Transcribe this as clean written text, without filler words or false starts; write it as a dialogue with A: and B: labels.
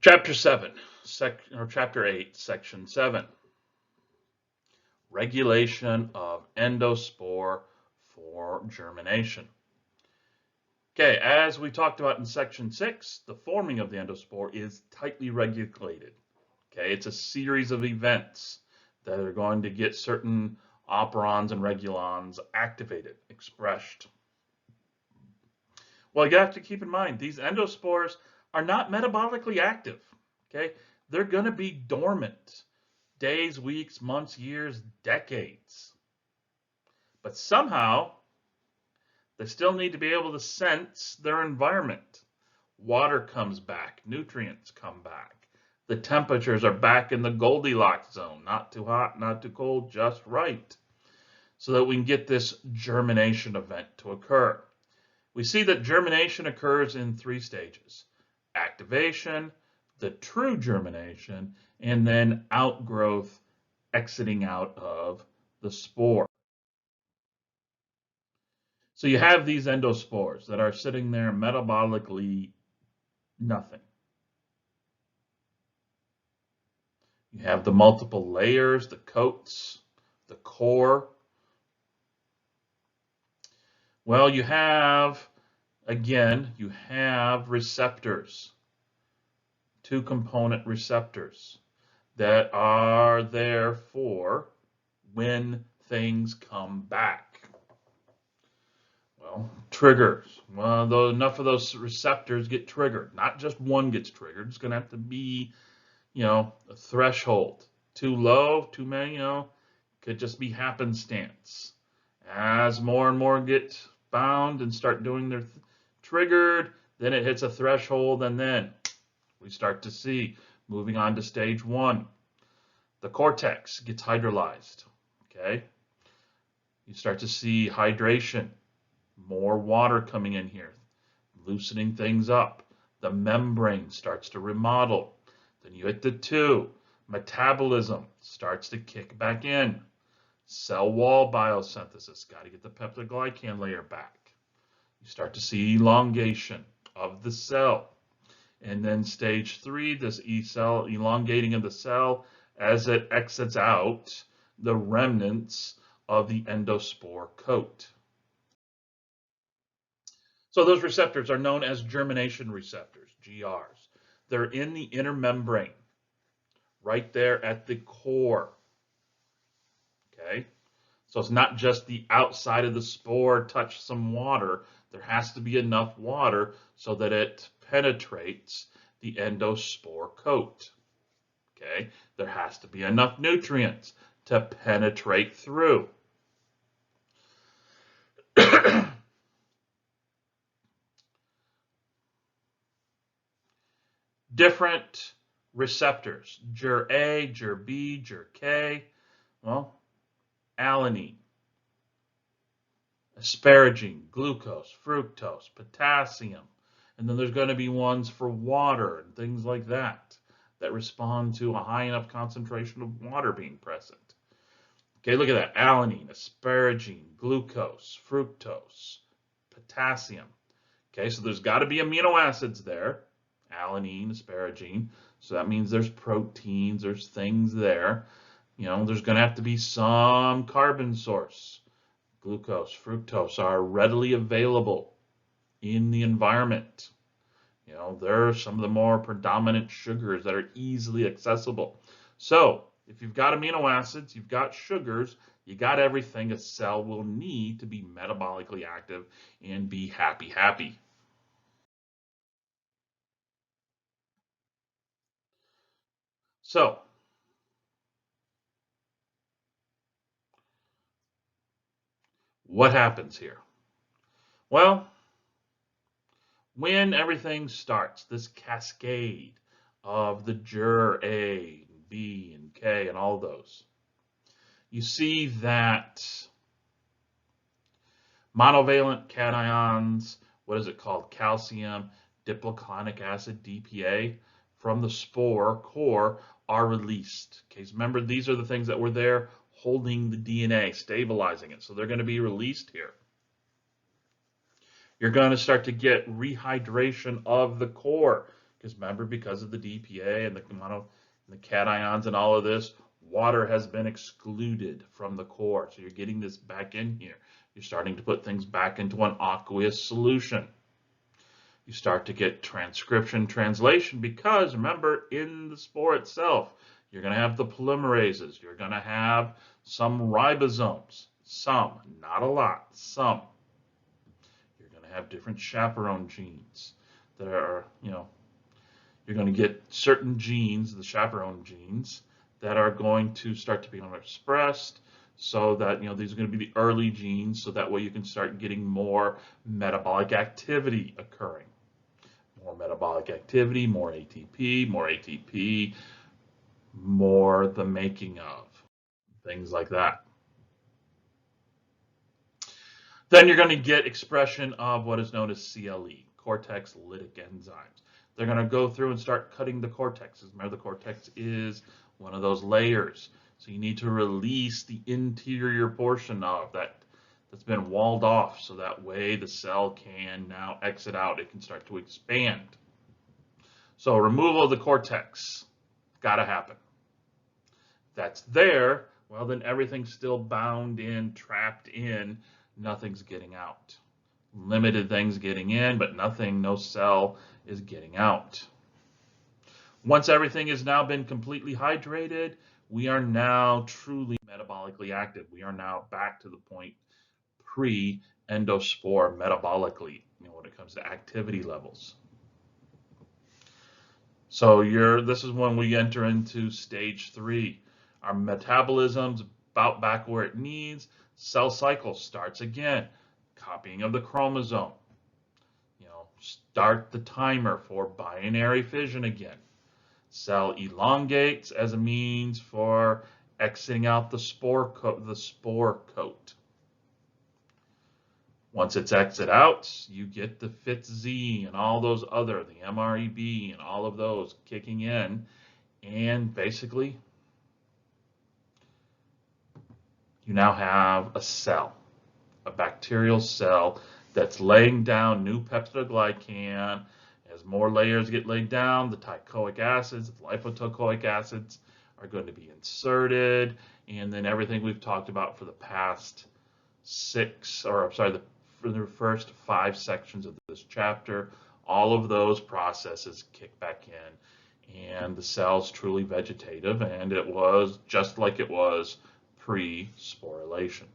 A: Chapter 7, Chapter 8, Section 7. Regulation of endospore for germination. Okay, as we talked about in Section 6, the forming of the endospore is tightly regulated. Okay, it's a series of events that are going to get certain operons and regulons activated, expressed. Well, you have to keep in mind, these endospores are not metabolically active. Okay, they're going to be dormant days, weeks, months, years, decades. But somehow, they still need to be able to sense their environment. Water comes back, nutrients come back. The temperatures are back in the Goldilocks zone, not too hot, not too cold, just right, so that we can get this germination event to occur. We see that germination occurs in 3 stages: activation, the true germination, and then outgrowth, exiting out of the spore. So you have these endospores that are sitting there metabolically nothing. You have the multiple layers, the coats, the core. Well, you have receptors, 2-component receptors that are there for when things come back. Well, triggers. Well, enough of those receptors get triggered. Not just one gets triggered. It's going to have to be, a threshold. Too low, too many, could just be happenstance. As more and more get bound and start doing their triggered, then it hits a threshold, and then we start to see, moving on to stage 1, the cortex gets hydrolyzed. Okay, you start to see hydration, more water coming in here, loosening things up. The membrane starts to remodel. Then you hit the 2, metabolism starts to kick back in. Cell wall biosynthesis, got to get the peptidoglycan layer back. You start to see elongation of the cell. And then stage 3, this E-cell elongating of the cell as it exits out the remnants of the endospore coat. So those receptors are known as germination receptors, GRs. They're in the inner membrane, right there at the core. Okay, so it's not just the outside of the spore touch some water. There has to be enough water so that it penetrates the endospore coat. Okay, there has to be enough nutrients to penetrate through. Different receptors, GER-A, GER-B, GER-K. Well, alanine, asparagine, glucose, fructose, potassium. And then there's going to be ones for water and things like that respond to a high enough concentration of water being present. Okay, look at that. Alanine, asparagine, glucose, fructose, potassium. Okay, so there's got to be amino acids there. Alanine, asparagine. So that means there's proteins, there's things there. There's going to have to be some carbon source. Glucose, fructose are readily available in the environment. They're some of the more predominant sugars that are easily accessible. So if you've got amino acids, you've got sugars, you got everything a cell will need to be metabolically active and be happy. So what happens here? Well, when everything starts, this cascade of the GER-A, B, and K, and all those, you see that monovalent cations, what is it called? Calcium, diploclinic acid, DPA, from the spore core are released. Okay, so remember, these are the things that were there holding the DNA, stabilizing it. So they're going to be released here. You're going to start to get rehydration of the core. Because remember, because of the DPA and the cations and all of this, water has been excluded from the core. So you're getting this back in here. You're starting to put things back into an aqueous solution. You start to get transcription, translation, because remember, in the spore itself, you're going to have the polymerases. You're going to have some ribosomes. Some, not a lot, some. You're going to have different chaperone genes that are, you're going to get certain genes, the chaperone genes, that are going to start to become expressed so that, these are going to be the early genes, so that way you can start getting more metabolic activity occurring. More metabolic activity, more ATP, more the making of, things like that. Then you're going to get expression of what is known as CLE, cortex lytic enzymes. They're going to go through and start cutting the cortexes. Remember, the cortex is one of those layers. So you need to release the interior portion of that that's been walled off, so that way the cell can now exit out. It can start to expand. So removal of the cortex, got to happen. That's there, well, then everything's still bound in, trapped in, nothing's getting out. Limited things getting in, but no cell is getting out. Once everything has now been completely hydrated, we are now truly metabolically active. We are now back to the point pre-endospore metabolically, when it comes to activity levels. So this is when we enter into stage 3. Our metabolism's about back where it needs. Cell cycle starts again. Copying of the chromosome. Start the timer for binary fission again. Cell elongates as a means for exiting out the spore coat. Once it's exit out, you get the FITZ and all those other, the MREB and all of those kicking in, and basically you now have a cell, a bacterial cell that's laying down new peptidoglycan. As more layers get laid down, the teichoic acids, the lipoteichoic acids are going to be inserted, and then everything we've talked about for the past for the first 5 sections of this chapter, all of those processes kick back in, and the cell's truly vegetative, and it was just like it was pre-sporulation.